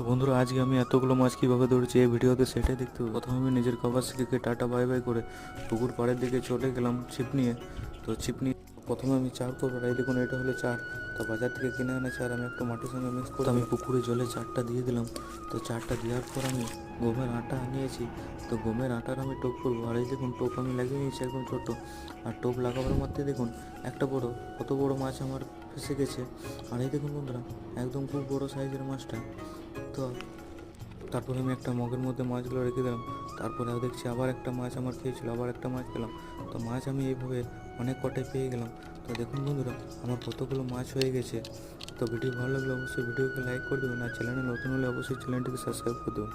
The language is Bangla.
তো বন্ধুরা, আজকে আমি এতগুলো মাছ কীভাবে ধরেছি এই ভিডিওতে সেটাই দেখতে হবে। প্রথমে আমি নিজের কভার শিখে টাটা বাই বাই করে পুকুর পাড়ের দিকে চলে গেলাম ছিপ নিয়ে। তো ছিপ নিয়ে প্রথমে আমি চার করবো, এই দেখুন এটা হলো চার। তো বাজার থেকে কিনে আনা চার আমি একটু মাটির সঙ্গে মিক্স করে আমি পুকুরে জলে চারটা দিয়ে দিলাম। তো চারটা দেওয়ার পর আমি গমের আটা নিয়েছি। তো গমের আটার আমি টোপ করবো। আর এই দেখুন টোপ আমি লাগিয়ে নিয়েছি একদম ছোট। আর টোপ লাগাবার মধ্যে দেখুন একটা বড়, কত বড় মাছ আমার ফেসে গেছে। আর এই দেখুন বন্ধুরা, একদম খুব বড় সাইজের মাছটা। তো তারপরে আমি একটা মগের মধ্যে মাছগুলো রেখে দিলাম। তারপরে দেখছি আবার একটা মাছ আমার খেয়েছিল, আবার একটা মাছ পেলাম। তো মাছ আমি এইভাবে অনেক কটাই পেয়ে গেলাম। তো দেখুন বন্ধুরা, আমার কতগুলো মাছ হয়ে গেছে। তো ভিডিও ভালো লাগলে অবশ্যই ভিডিওকে লাইক করে দেবেন, আর চ্যানেলে নতুন হলে অবশ্যই চ্যানেলটিকে সাবস্ক্রাইব করে দেবেন।